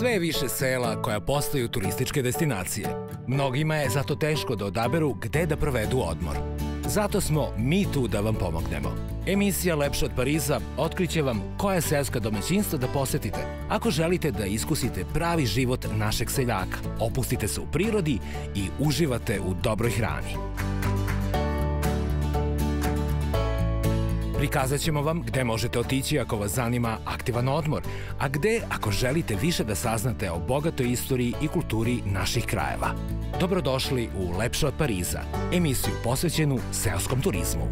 Sve je više sela koja postaju turističke destinacije. Mnogima je zato teško da odaberu gde da provedu odmor. Zato smo mi tu da vam pomognemo. Emisija Lepše od Pariza otkriće vam koja seoska domaćinstva da posetite ako želite da iskusite pravi život našeg seljaka, opustite se u prirodi i uživate u dobroj hrani. Prikazat ćemo vam gde možete otići ako vas zanima aktivan odmor, a gde ako želite više da saznate o bogatoj istoriji i kulturi naših krajeva. Dobrodošli u Lepše od Pariza, emisiju posvećenu seoskom turizmu.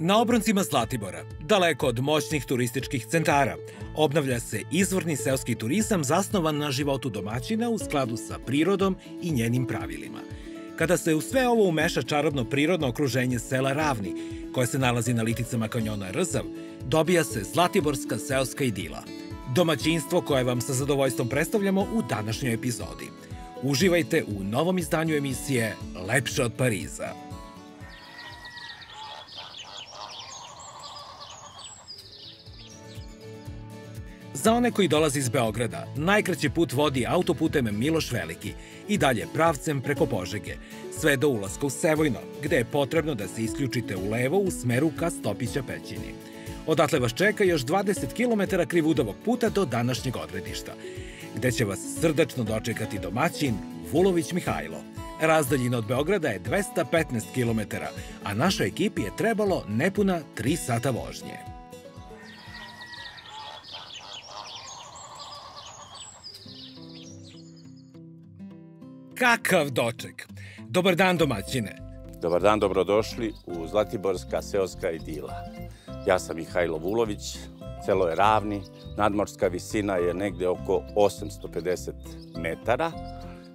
Na obroncima Zlatibora, daleko od moćnih turističkih centara, obnavlja se izvorni seoski turizam zasnovan na životu domaćina u skladu sa prirodom i njenim pravilima. Kada se u sve ovo umeša čarobno prirodno okruženje sela Ravni, koje se nalazi na liticama kanjona Rzav, dobija se zlatiborska seoska idila. Domaćinstvo koje vam sa zadovoljstvom predstavljamo u današnjoj epizodi. Uživajte u novom izdanju emisije Lepše od Pariza. Za one koji dolaze iz Beograda, najkraći put vodi autoputem Miloš Veliki i dalje pravcem preko Požege, sve do ulaska u Sevojno, gde je potrebno da se isključite u levo u smeru ka Stopića Pećini. Odatle vas čeka još 20 km krivudovog puta do današnjeg odredišta, gde će vas srdačno dočekati domaćin Vulović Mihajlo. Razdaljina od Beograda je 215 km, a našoj ekipi je trebalo nepuna 3 sata vožnje. Kakav doček! Dobar dan, domaćine! Dobar dan, dobrodošli u Zlatiborska seoska idila. Ja sam Mihajlo Vulović, selo je Ravni, nadmorska visina je negde oko 850 metara.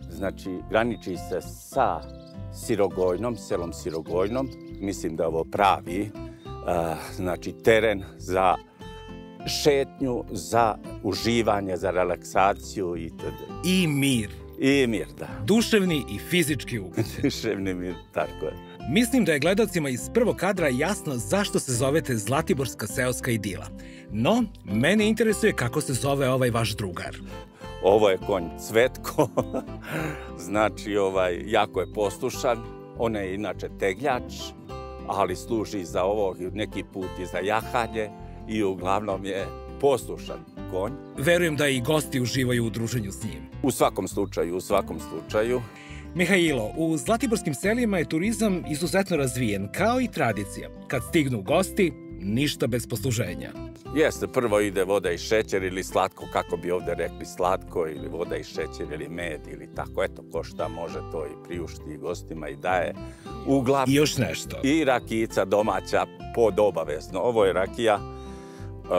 Znači, graniči se sa Sirogojnom, selom Sirogojnom. Mislim da je ovo pravi teren za šetnju, za uživanje, za relaksaciju itd. I mir. I mir, da. Duševni i fizički ugođaj. Duševni mir, tako je. Mislim da je gledalcima iz prvog kadra jasno zašto se zovete Zlatiborska seoska idila. No, mene interesuje kako se zove ovaj vaš drugar. Ovo je konj Cvetko. Znači, jako je poslušan. On je inače tegljač, ali služi za ovo neki put i za jahanje i uglavnom je poslušan konj. Verujem da i gosti uživaju u druženju s njim. U svakom slučaju. Mihajlo, u zlatiborskim selima je turizam izuzetno razvijen, kao i tradicija. Kad stignu gosti, ništa bez posluženja. Jeste, prvo ide voda i šećer ili slatko, kako bi ovde rekli slatko, ili voda i šećer ili med ili tako. Eto, ko šta može to i priušti gostima i daje. I još nešto. I rakijica domaća pod obavezno. Ovo je rakija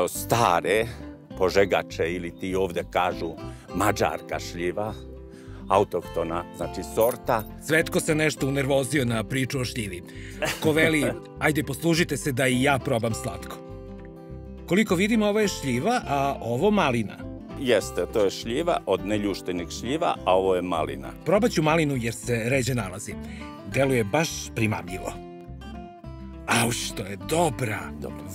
stare požegače ili ti ovde kažu mađarka šljiva, autohtona, znači sorta. Cvetko se nešto unervozio na priču o šljivi. Ko veli, ajde poslužite se da i ja probam slatko. Koliko vidimo, ovo je šljiva, a ovo malina. Jeste, to je šljiva od neljuštenih šljiva, a ovo je malina. Probat ću malinu jer se ređe nalazi. Deluje baš primamljivo. Au, što je dobra.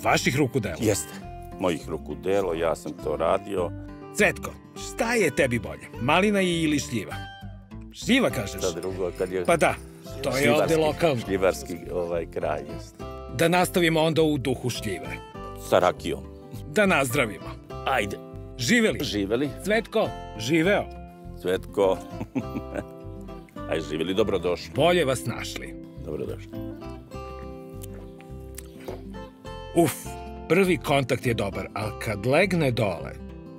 Vaših ruku delo. Jeste, mojih ruku delo, ja sam to radio. Cvetko, šta je tebi bolje? Malina ili šljiva? Šljiva, kažeš? Šta drugo, kad je... Pa da, to je ovde lokalno. Šljivarski kraj, jeste. Da nastavimo onda u duhu šljive. Sa rakijom. Da nazdravimo. Ajde. Živeli? Živeli. Cvetko, živeo. Cvetko. Ajde, živeli, dobrodošli. Bolje vas našli. Dobrodošli. Prvi kontakt je dobar, ali kad legne dole,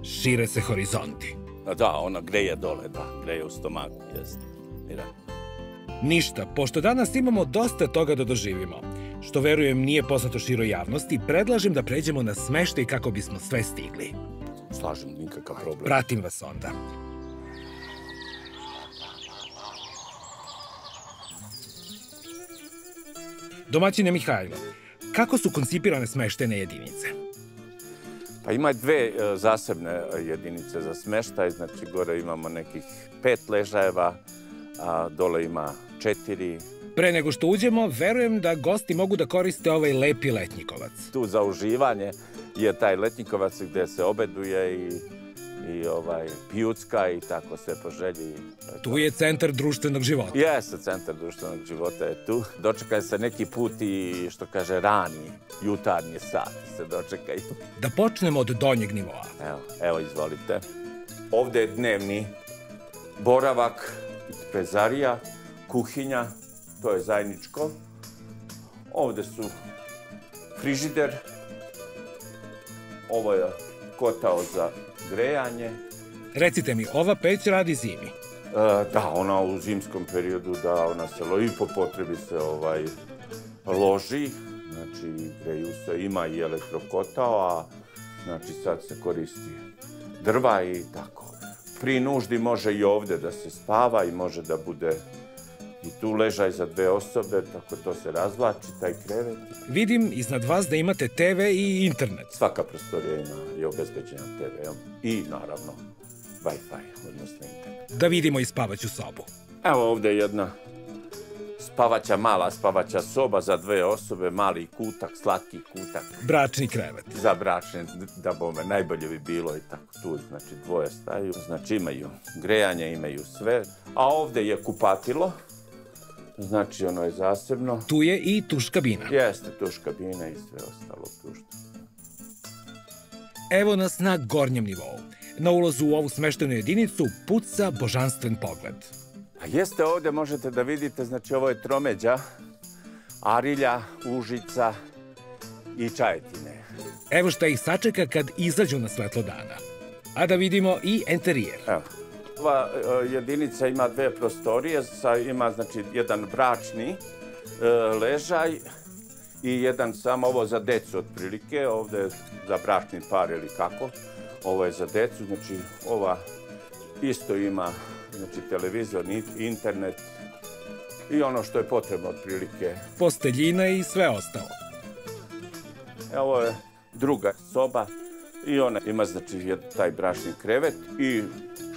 šire se horizonti. Da, ona greje dole, da, greje u stomaku, jest. Mira. Ništa, pošto danas imamo dosta toga da doživimo, što verujem nije poznato široj javnosti, predlažem da pređemo na smeštaj kako bismo sve stigli. Slažem, nikakav problem. Pratim vas onda. Domaćine Mihajlo, kako su koncipirane smeštene jedinice? Pa ima dve zasebne jedinice za smeštaj, znači gore imamo nekih 5 ležajeva, a dole ima 4. Pre nego što uđemo, verujem da gosti mogu da koriste ovaj lepi letnjikovac. Tu za uživanje je taj letnjikovac gde se obeduje i pijucka i tako sve po želji. Tu je centar društvenog života. Jeste, centar društvenog života je tu. Dočekaju se neki put i, što kaže, rani, jutarnji sat se dočekaju. Da počnemo od donjeg nivoa. Evo, izvolite. Ovde je dnevni boravak, trpezarija, kuhinja, to je zajedničko. Ovde su frižider, ovo je kotao za grejanje. Recite mi, ova peć radi zimi? Da, ona u zimskom periodu, da, ona se i po potrebi se loži, znači greju se, ima i elektrokotao, a znači sad se koristi drva i tako. Pri nuždi može i ovde da se spava i može da bude i tu ležaj za 2 osobe, tako to se razvlači, taj krevet. Vidim iznad vas da imate TV i internet. Svaka prostorija je obezbeđena TV-om i naravno Wi-Fi, odnosno internet. Da vidimo i spavaću sobu. Evo ovde je jedna mala spavaća soba za 2 osobe, mali kutak, slatki kutak. Bračni krevet. Za bračne, da bome, najbolje bi bilo i tako tu, znači 2 staju, znači imaju grejanje, imaju sve, a ovde je kupatilo. Znači, ono je zasebno. Tu je i tuš kabina. Jeste, tuš kabina i sve ostalo tuš. Evo nas na gornjem nivou. Na ulazu u ovu smeštenu jedinicu puca božanstven pogled. A jeste ovde, možete da vidite, znači ovo je tromeđa, Arilja, Užica i Čajetine. Evo šta ih sačeka kad izađu na svetlo dana. A da vidimo i enterijer. Evo. Ova jedinica ima 2 prostorije, ima znači jedan bračni ležaj i jedan samo ovo za decu otprilike, ovde je za bračni par ili kako, ovo je za decu, znači ova isto ima znači televizor, internet i ono što je potrebno otprilike. Posteljina i sve ostalo. Ovo je druga soba i ona ima znači taj bračni krevet i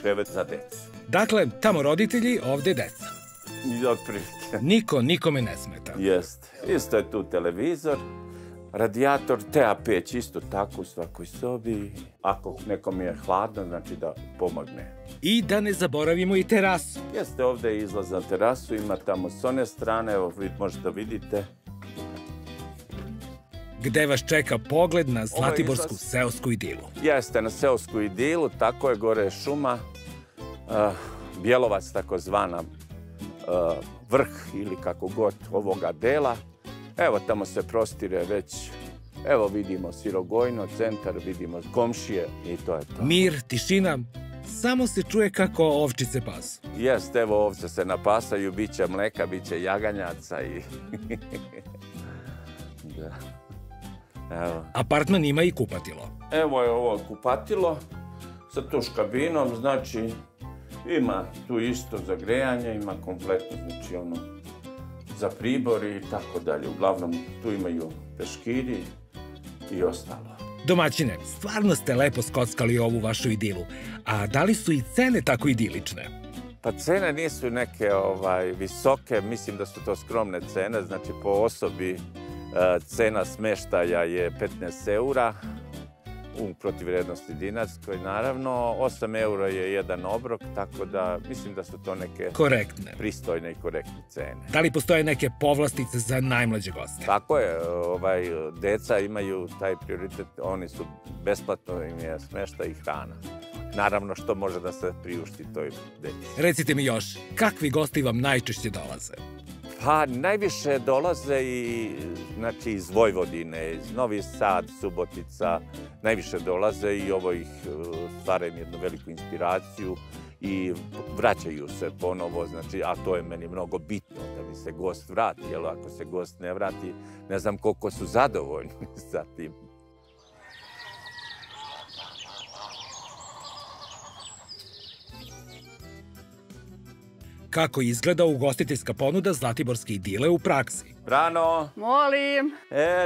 krevet za decu. Dakle, tamo roditelji, ovde deca. I otprilike. Niko nikome ne smeta. Jest. Isto je tu televizor, radijator, TA peć isto tako u svakoj sobi. Ako nekom je hladno, znači da pomogne. I da ne zaboravimo i terasu. Jeste, ovde je izlaz na terasu, ima tamo s one strane, evo možda vidite. Gde vas čeka pogled na zlatiborsku seosku idilu. Jeste, na seosku idilu, tako je, gore je šuma, Bjelovac takozvana, vrh ili kako god ovoga dela. Evo tamo se prostire već, evo vidimo Sirogojno, centar, vidimo komšije i to je to. Mir, tišina, samo se čuje kako ovčice pasu. Jeste, evo ovce se napasaju, bit će mleka, bit će jaganjaca i... Da. Evo. Apartman ima i kupatilo. Evo je ovo kupatilo sa tuš kabinom, znači ima tu isto za grejanje, ima kompletno, znači ono, za pribor i tako dalje. Uglavnom tu imaju peškiri i ostalo. Domaćine, stvarno ste lepo skockali ovu vašu idilu. A da li su i cene tako idilične? Pa cene nisu neke visoke, mislim da su to skromne cene, znači po osobi cena smeštaja je 15 eura, u protivvrednosti dinarskoj, naravno. 8 eura je jedan obrok, tako da mislim da su to neke pristojne i korektne cene. Da li postoje neke povlastice za najmlađe goste? Tako je, deca imaju taj prioritet, oni su besplatno, im je smeštaj i hrana. Naravno što može da se priušti toj deci. Recite mi još, kakvi gosti vam najčešće dolaze? Pa najviše dolaze znači, iz Vojvodine, iz Novi Sad, Subotica, najviše dolaze i ovo ih stvara im jednu veliku inspiraciju i vraćaju se ponovo, znači, a to je meni mnogo bitno da mi se gost vrati, jer ako se gost ne vrati, ne znam koliko su zadovoljni sa tim. Kako izgleda ugostiteljska ponuda Zlatiborske idile u praksi? Brano! Molim.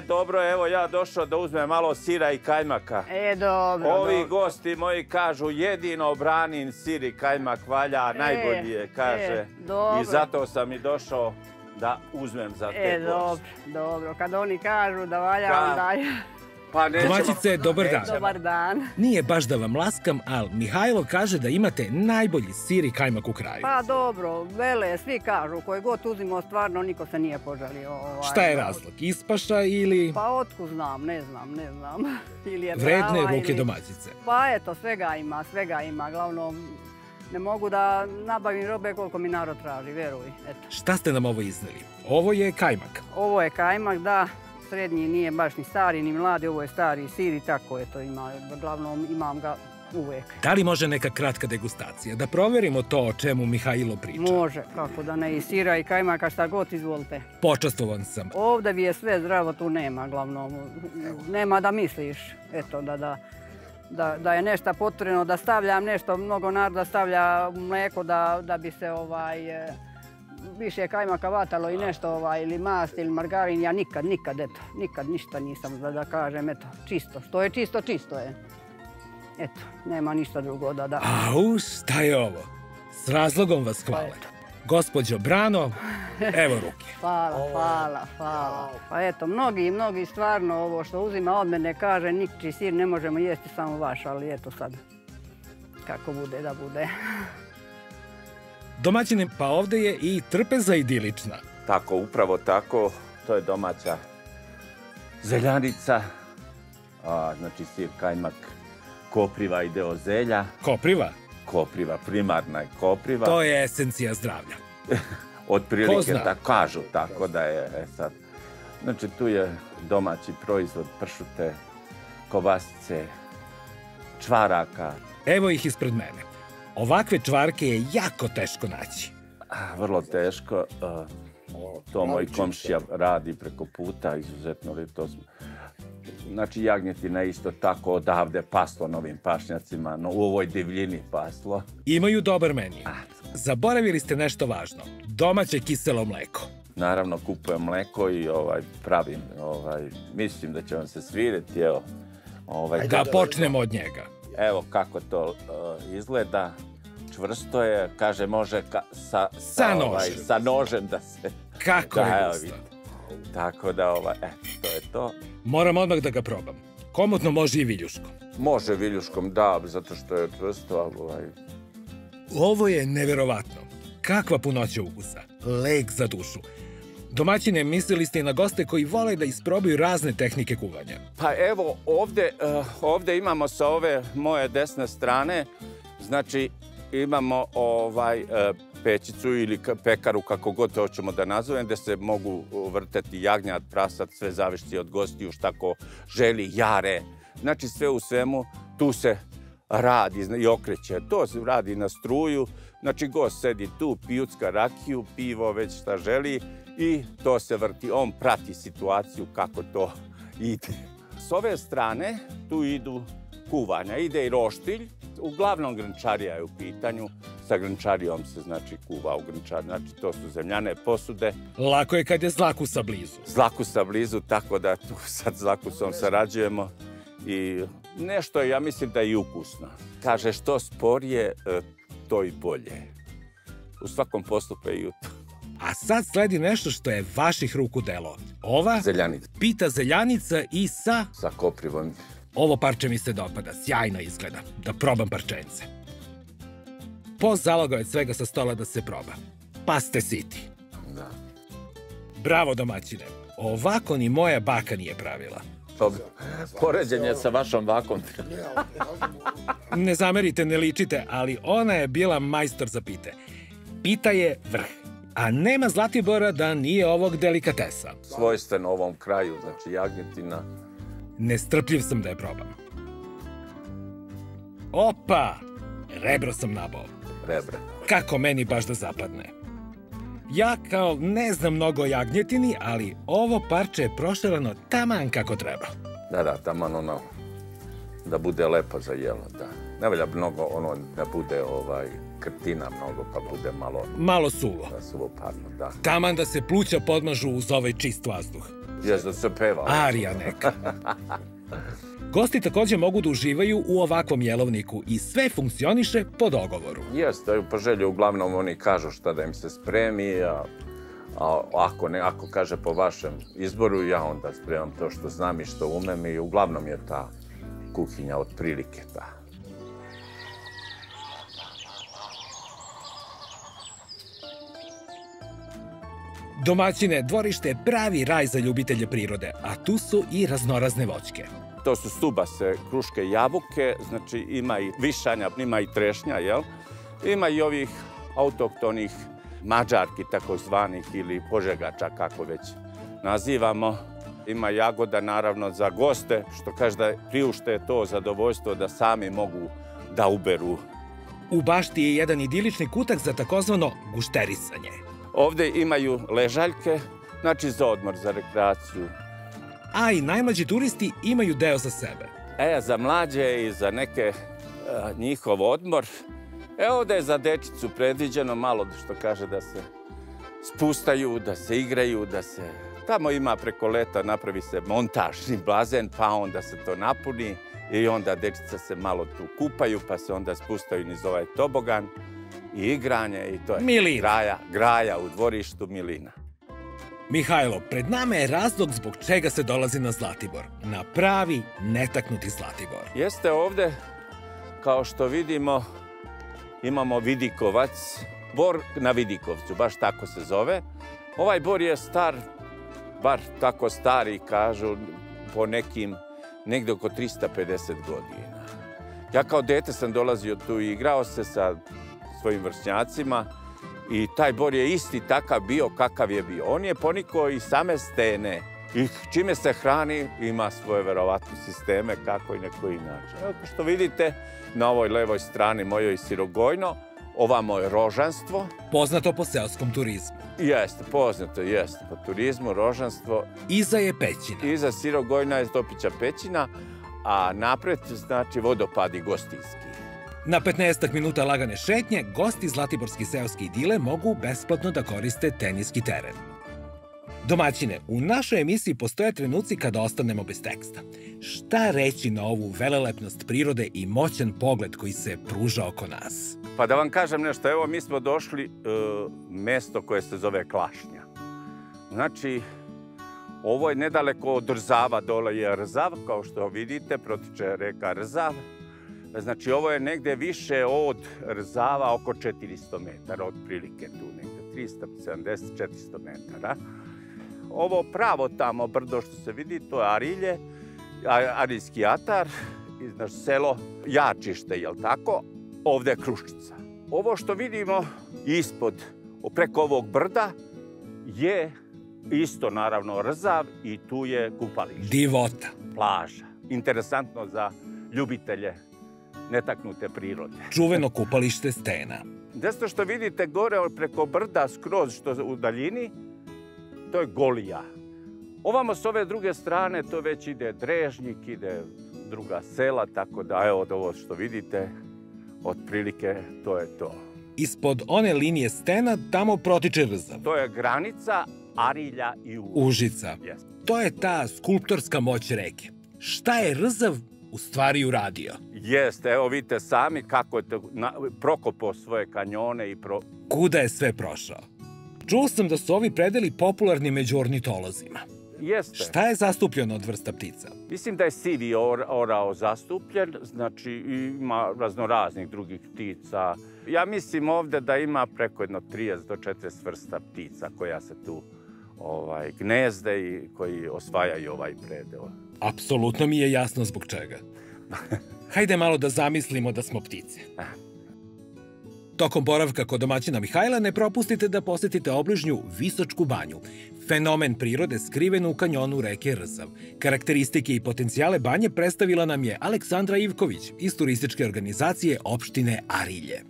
Dobro, evo ja došao da uzmem malo sira i kajmaka. Dobro. Ovi gosti moji kažu jedino Branin sir i kajmak valja, najbolji je, kaže. Dobro. I zato sam i došao da uzmem za te goste. Dobro. Kad oni kažu da valja, onda je... Domaćice, dobar dan. Dobar dan. Nije baš da vam laskam, ali Mihajlo kaže da imate najbolji sir i kajmak u kraju. Pa dobro, vele, svi kažu, koji god uzimo, stvarno niko se nije požalio. Šta je razlog? Ispaša ili... Pa otkud znam, ne znam. Ili je vredne ruke domaćice. Pa eto, svega ima, glavnom... Ne mogu da nabavim robe koliko mi narod traži, veruj. Šta ste nam ovo izneli? Ovo je kajmak. Ovo je kajmak, da. Srednji nije baš ni stari, ni mladi, ovo je stari sir i tako je to ima. Uglavnom imam ga uvek. Da li može neka kratka degustacija? Da proverimo to o čemu Mihajlo priča. Može, kako da ne, i sira i kajmaka, šta god izvolite. Počastvovan sam. Ovdje bi je sve zdravo, tu nema, glavnom. Nema da misliš, eto, da je nešto potrebno, da stavljam nešto, mnogo naroda stavlja mlijeko da bi se više kajmaka vatalo i nešto, ili mast ili margarin, ja nikad ništa nisam da kažem, eto, čisto. Što je čisto, čisto je. Eto, nema ništa drugo da... Au, šta je ovo? S razlogom vas hvale. Gospođo Brano, evo ruke. Hvala. Pa eto, mnogi stvarno ovo što uzima od mene kaže, nikči sir ne možemo jesti, samo vaš, ali eto sad, kako bude da bude. Domaćine, pa ovdje je i trpeza idilična. Tako, upravo tako. To je domaća zeljanica, znači sir, kajmak, kopriva i deo zelja. Kopriva? Kopriva, primarna je kopriva. To je esencija zdravlja. Otprilike tako kažu, tako da je sad. Znači tu je domaći proizvod, pršute, kobasice, čvaraka. Evo ih ispred mene. Ovakve čvarke je jako teško naći. Vrlo teško. To moj komšija radi preko puta, izuzetno li to... Znači jagnjetina isto tako odavde paslo na ovim pašnjacima, no u ovoj divljini paslo. Imaju dobar meniju. Zaboravili ste nešto važno. Domaće kiselo mleko. Naravno kupujem mleko i pravim. Mislim da će vam se svidjeti. Da počnemo od njega. Evo kako to izgleda. Čvrsto je, kaže može sa nožem da se... Kako je gusto. Tako da, to je to. Moram odmah da ga probam. Komotno može i viljuškom. Može viljuškom, da, zato što je čvrsto. Ovo je neverovatno. Kakva punoća ukusa. Lek za dušu. Domaćine, mislili ste i na goste koji vole da isprobaju razne tehnike kuvanja. Pa evo, ovdje imamo sa ove moje desne strane, znači imamo pećicu ili pekaru, kako god to hoćemo da nazovem, gdje se mogu vrteti jagnjad, prasad, sve zavisi od gostiju, šta ko želi, jare. Znači sve u svemu, tu se radi i okreće. To se radi na struju, znači gost sedi tu, pijucka rakiju, pivo, već šta želi i to se vrti. On prati situaciju kako to ide. S ove strane tu idu kuvanja, ide i roštilj. Uglavnom grnčarija je u pitanju. Sa grnčarijom se znači kuva u grnčar. Znači to su zemljane posude. Lako je kad je zlakusa blizu. Zlakusa blizu, tako da tu sad zlakusom sarađujemo. I nešto je, ja mislim da je i ukusno. Kaže što sporije, to i bolje. U svakom poslu pa i u to. A sad sledi nešto što je vaših ruku delo. Ova zeljanica. Pita zeljanica i sa koprivom. Ovo parče mi se dopada, sjajno izgleda. Da probam parčence. Pozalagao je svega sa stola da se proba. Pa ste siti. Da. Bravo domaćine. Ovako ni moja baka nije pravila. Poređenje sa vašom bakom. Ne zamerite, ne ličite, ali ona je bila majstor za pite. Pita je vrh. A nema Zlatibora da nije ovog delikatesa. Svojstveno ovom kraju, znači jagnjetina. Nestrpljiv sam da je probam. Opa! Rebro sam nabao. Rebre. Kako meni baš da zapadne. Ja kao ne znam mnogo o jagnjetini, ali ovo parče je prošarano taman kako treba. Da, taman ono, da bude lepo za jelo, da. Ne valja mnogo, ono, da bude krtina mnogo, pa bude malo suvo. Suvoparno, da. Taman da se pluća podmažu uz ovaj čist vazduh. Jes, da se peva. Arija neka. Gosti takođe mogu da uživaju u ovakvom jelovniku i sve funkcioniše po dogovoru. Jeste, po želji uglavnom oni kažu šta da im se spremi, a ako kaže po vašem izboru, ja onda spremam to što znam i što umem i uglavnom je ta kuhinja otprilike ta. Domaćine, dvorište je pravi raj za ljubitelje prirode, a tu su i raznorazne voćke. To su stubase, kruške i jabuke, znači ima i višanja, ima i trešnja, jel? Ima i ovih autohtonih mađarki, takozvanih, ili požegača, kako već nazivamo. Ima jagoda, naravno, za goste, što kaže da priušte to zadovoljstvo da sami mogu da uberu. U bašti je jedan idilični kutak za takozvano gušterisanje. Ovde imaju ležaljke, znači za odmor, za rekreaciju. A i najmlađi turisti imaju deo za sebe. Za mlađe i za neke njihov odmor. Ovde je za dečicu predviđeno malo, što kaže, da se spustaju, da se igraju, da se... Tamo ima preko leta, napravi se montažni bazen, pa onda se to napuni i onda dečica se malo tu kupaju, pa se onda spustaju niz ovaj tobogan i igranje i to je milina. Graja u dvorištu, milina. Mihajlo, pred nama je razlog zbog čega se dolazi na Zlatibor. Na pravi, netaknuti Zlatibor. Jeste ovde, kao što vidimo, imamo vidikovac, bor na Vidikovcu, baš tako se zove. Ovaj bor je star, bar tako stari, kažu, po nekim, negde oko 350 godina. Ja kao dete sam dolazio tu i igrao se sa svojim vršnjacima i taj bor je isti takav bio kakav je bio. On je ponikao i same stene i čime se hrani ima svoje verovatne sisteme kako i na koji način. Evo što vidite, na ovoj levoj strani mojoj Sirogojno, ovamo je Rožanstvo. Poznato po seoskom turizmu. Jeste, poznato jeste po turizmu, Rožanstvo. Iza je Pećina. Iza Sirogojna je Topića Pećina, a napred znači vodopadi Gostijski. Na 15 minuta lagane šetnje, gosti Zlatiborski seoske idile mogu besplatno da koriste teniski teren. Domaćine, u našoj emisiji postoje trenuci kada ostanemo bez teksta. Šta reći na ovu velelepnost prirode i moćan pogled koji se pruža oko nas? Pa da vam kažem nešto, evo mi smo došli mesto koje se zove Klašnja. Znači, ovo je nedaleko od Rzava, dole je Rzav, kao što vidite, protiče reka Rzav. Znači, ovo je negde više od Rzava, oko 400 metara, otprilike tu negde, 370-400 metara. Ovo pravo tamo brdo što se vidi, to je Arilje, Arijski atar, znači selo Jačište, jel tako? Ovde je Kruščica. Ovo što vidimo ispod, preko ovog brda, je isto naravno Rzav i tu je kupalište. Divota. Plaža. Interesantno za ljubitelje netaknute prirode. Čuveno kupalište Stena. Desno što vidite gore preko brda skroz što u daljini, to je Golija. Ovamo s ove druge strane to već ide Drežnjik, ide druga sela, tako da evo od ovo što vidite, otprilike to je to. Ispod one linije Stena tamo protiče Rzav. To je granica Arilja i Užica. Yes. To je ta skulptorska moć reke. Šta je Rzav u stvari uradio? Jeste, evo vidite sami kako je prokopao svoje kanjone i Kuda je sve prošao? Čuo sam da su ovi predeli popularni među ornitolozima. Jeste. Šta je zastupljeno od vrsta ptica? Mislim da je sivi orao zastupljen, znači ima raznoraznih drugih ptica. Ja mislim ovde da ima preko 30 do 40 vrsta ptica koja se tu gnezde i koji osvajaju ovaj predel. Apsolutno mi je jasno zbog čega. Hajde malo da zamislimo da smo ptice. Tokom boravka kod domaćina Mihajla ne propustite da posetite obližnju Visočku banju, fenomen prirode skriven u kanjonu reke Rzav. Karakteristike i potencijale banje predstavila nam je Aleksandra Ivković iz turističke organizacije opštine Arilje.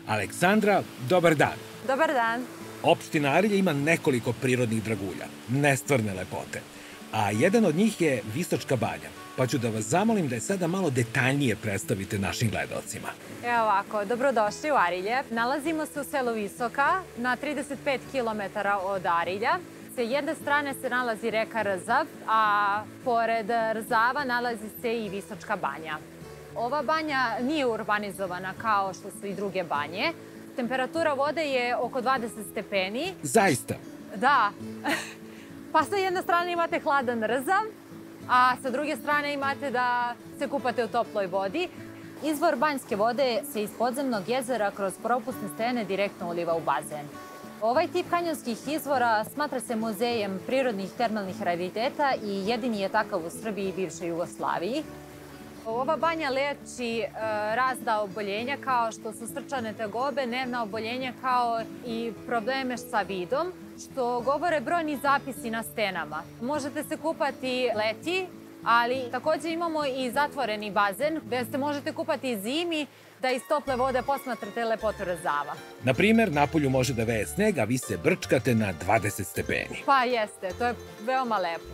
Aleksandra, dobar dan. Dobar dan. Opština Arilje ima nekoliko prirodnih dragulja, nestvarne lepote, a jedan od njih je Visočka banja, pa ću da vas zamolim da je sada malo detaljnije predstavite našim gledalcima. Evo ovako, dobrodošli u Arilje. Nalazimo se u selu Visoka, na 35 km od Arilja. S jedne strane se nalazi reka Rzav, a pored Rzava nalazi se i Visočka banja. Ova banja nije urbanizovana kao što su i druge banje. Temperatura vode je oko 20 stepeni. Zaista? Da. Pa sa jedne strane imate hladan Rzav, a sa druge strane imate da se kupate u toploj vodi. Izvor banjske vode se iz podzemnog jezera kroz propusne stene direktno uliva u bazen. Ovaj tip kanjonskih izvora smatra se muzejem prirodnih termalnih rariteta i jedini je takav u Srbiji i bivšoj Jugoslaviji. Ova banja leči razna oboljenja kao što su srčane tegobe, nervna oboljenja kao i probleme sa vidom, što govore brojni zapisi na stenama. Možete se kupati leti, ali takođe imamo i zatvoreni bazen gde se možete kupati zimi da iz tople vode posmatrate lepotu Rzava. Na primer, napolju može da veje sneg, a vi se brčkate na 20 stepeni. Pa jeste, to je veoma lepo.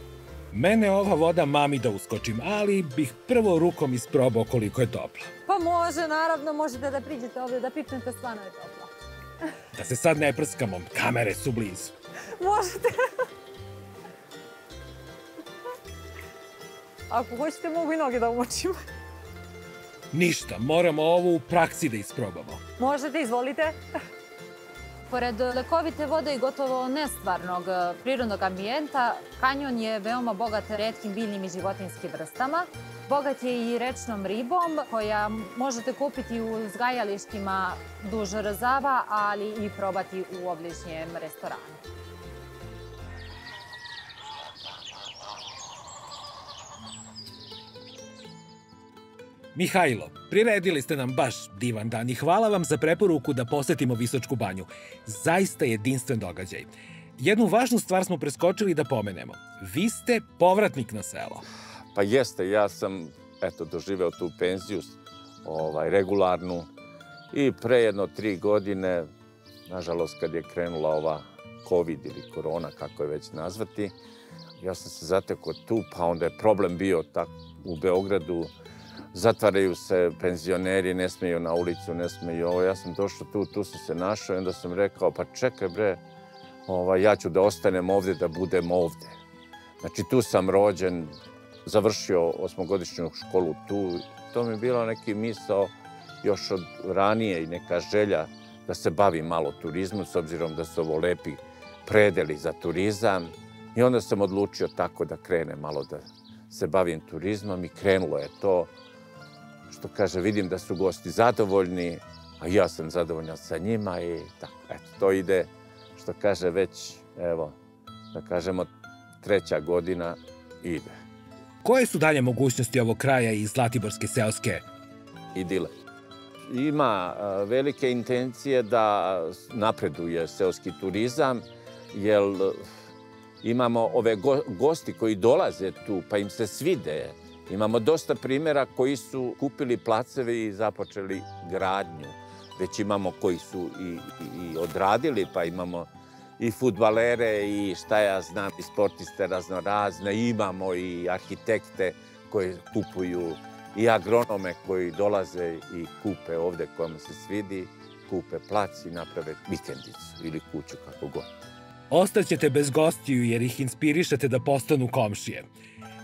Mene ova voda mami da uskočim, ali bih prvo rukom isprobao koliko je topla. Pa može, naravno, možete da priđete ovde, da pipnete, stvarno je topla. Da se sad ne prskamo, kamere su blizu. Možete. Ako hoćete, mogu i noge da umočim. Ništa, moramo ovo u praksi da isprobamo. Možete, izvolite. Pored lekovite vode i gotovo nestvarnog prirodnog ambijenta, kanjon je veoma bogat retkim biljnim i životinjskim vrstama. Bogat je i rečnom ribom koja možete kupiti u uzgajalištima duž Rzava, ali i probati u obližnjem restoranu. Mihajlo, priredili ste nam baš divan dan i hvala vam za preporuku da posetimo Visočku banju. Zaista jedinstven događaj. Jednu važnu stvar smo preskočili da pomenemo. Vi ste povratnik na selo. Pa jeste, ja sam doživeo tu penziju regularnu i pre jedno 3 godine, nažalost kad je krenula ova COVID ili korona, kako je već nazvati, ja sam se zatekao tu, pa onda je problem bio u Beogradu. Zatvaraju se penzioneri, ne smeju na ulicu, ne smeju ovo. Ja sam došao tu sam se našao i onda sam rekao, pa čekaj bre, ja ću da ostanem ovde, da budem ovde. Znači tu sam rođen, završio 8-godišnju školu tu. To mi je bilo neki misao još od ranije i neka želja da se bavim malo turizmom, s obzirom da su ovo lepi predeli za turizam. I onda sam odlučio tako da krenem malo da se bavim turizmom i krenulo je to. Što kaže, vidim da su gosti zadovoljni, a ja sam zadovoljan sa njima i tako, to ide, što kaže, već, evo, da kažemo, 3. godina ide. Koje su dalje mogućnosti ovog kraja i Zlatiborske seoske? Idile. Ima velike intencije da napreduje seoski turizam, jer imamo ove gosti koji dolaze tu, pa im se svide. Imamo dosta primjera koji su kupili placeve i započeli gradnju. Već imamo koji su i odradili, pa imamo i fudbalere i šta ja znam, i sportiste raznorazne. Imamo i arhitekte koji kupuju, i agronome koji dolaze i kupe ovde kojima se svidi, kupe plac i naprave vikendicu ili kuću, kako god. Ostaćete bez gostiju jer ih inspirišete da postanu komšije.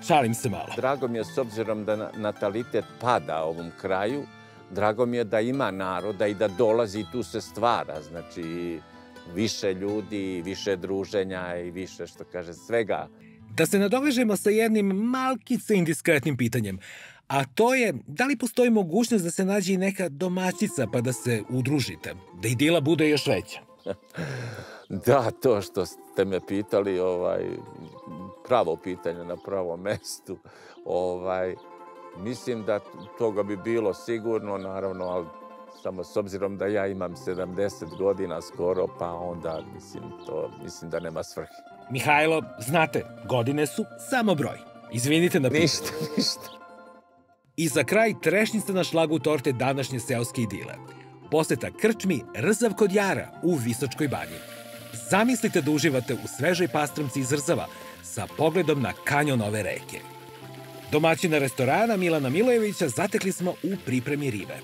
Šalim se malo. Drago mi je, s obzirom da natalitet pada ovom kraju, drago mi je da ima naroda i da dolazi i tu se stvara. Znači, više ljudi, više druženja i više, što kaže, svega. Da se nadovežemo sa jednim malkice indiskretnim pitanjem. A to je, da li postoji mogućnost da se nađe i neka domaćica pa da se udružite? Da idila bude još veća. Da, to što ste me pitali, pravo pitanje na pravom mestu. Mislim da toga bi bilo sigurno, naravno, ali Samo s obzirom da ja imam 70 godina skoro, pa onda mislim da nema svrhe. Mihajlo, znate, godine su samo broj. Izvinite na pitanju. Ništa. I za kraj trešnjica na šlagu torte današnje seoske idile. Poseta krčmi Rzav kod Jara u Visočkoj banji. Zamislite da uživate u svežoj pastrmci iz Rzava sa pogledom na kanjon ove reke. Domaćina restorana Milana Milojevića zatekli smo u pripremi ribe.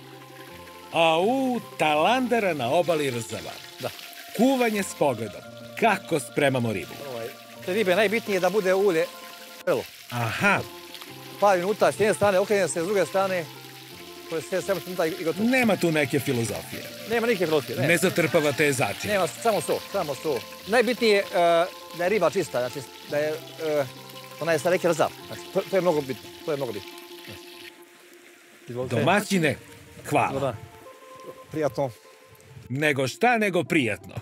Talandara na obali Rzava. Da. Kuvanje s pogledom. Kako spremamo ribu? Te ribe najbitnije je da bude ulje vrelo. Aha. Par minuta s jedne strane, okrenje se s druge strane, to je 7 minuta i gotovo. Nema tu neke filozofije. Nema nikakve filozofije, ne. Ne zatrpavate je začin. Nema, samo so. Najbitnije je da je riba čista, znači da je, ona je sa reke Rzav. Znači, to je mnogo bitno, Izvolite. Domaćine, hvala. Dobar. Prijatno. Nego šta, nego prijatno.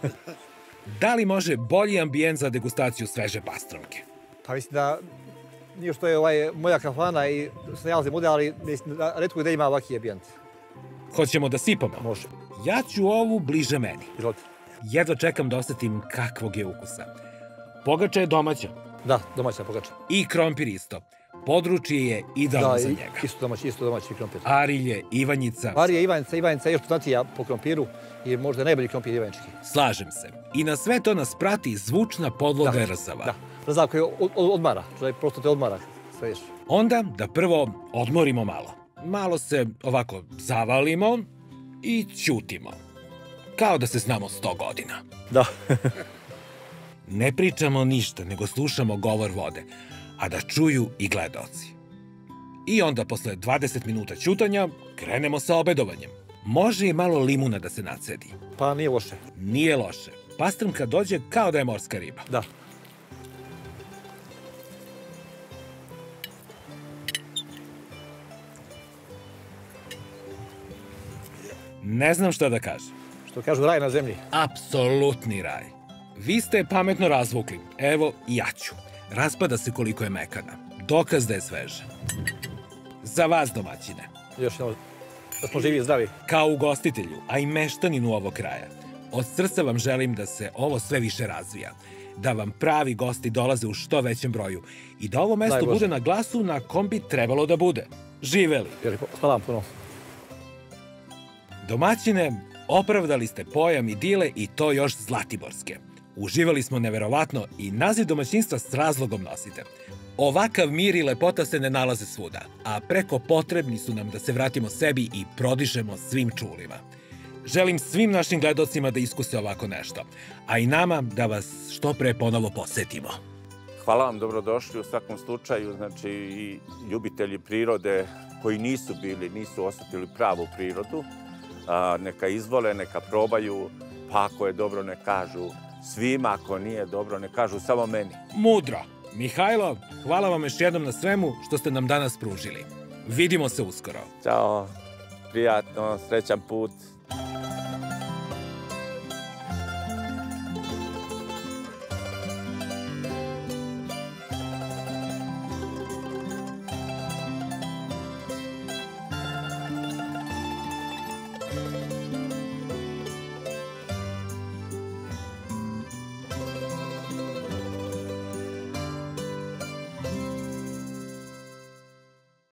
Da li može bolji ambijent za degustaciju sveže pastrmke? Pa mislim da nije što je moja kafana i se nalazim ovdje, ali mislim da retko gde ima ovakvi ambijent. Hoćemo da sipamo? Može. Ja ću ovu bliže meni. Izvolite. Jedva čekam da osetim kakvog je ukusa. Pogača je domaća. Da, domaća pogača. I krompir isto. Područje je idealno za njega. Isto domaći krompir. Arilje, Ivanjica. Arije, Ivanjica je još poznatija po krompiru i možda najbolji krompir ivanjički. Slažem se. I na sve to nas prati zvučna podloga Rzava. Da, Rzav koji odmara. Čovjek prosto te odmara. Sve ješ. Onda da prvo odmorimo malo. Malo se ovako zavalimo i ćutimo. Kao da se znamo 100 godina. Da. Ne pričamo ništa, nego slušamo govor vode, a da čuju i gledaoci. I onda, posle 20 minuta ćutanja, krenemo sa obedovanjem. Može i malo limuna da se nacedi. Pa nije loše. Nije loše. Pastrmka dođe kao da je morska riba. Da. Ne znam šta da kažem. Što kažu, raj na zemlji. Apsolutni raj. Vi ste pametno razvukli. Evo i ja ću. Raspada se koliko je mekana. Dokaz da je sveže. Za vas, domaćine. Još jedno, da smo živi i zdravi. Kao ugostitelju, a i meštaninu ovog kraja, od srca vam želim da se ovo sve više razvija. Da vam pravi gosti dolaze u što većem broju. I da ovo mesto bude na glasu na kom bi trebalo da bude. Živeli. Hvala vam puno. Domaćine, opravdali ste pojam idile i to još zlatiborske. Uživali smo neverovatno i naziv domaćinstva s razlogom nosite. Ovakav mir i lepota se ne nalaze svuda, a preko potrebni su nam da se vratimo sebi i prodišemo svim čulima. Želim svim našim gledocima da iskuse ovako nešto, a i nama da vas što pre ponovo posetimo. Hvala vam, dobrodošli u svakom slučaju, znači i ljubitelji prirode koji nisu osetili pravu prirodu, neka izvole, neka probaju, pa ako je dobro ne kažu svima, ako nije dobro ne kažu samo meni. Mudro. Mihajlo, hvala vam još jednom na svemu što ste nam danas pružili. Vidimo se uskoro. Ćao, prijatno, srećan put.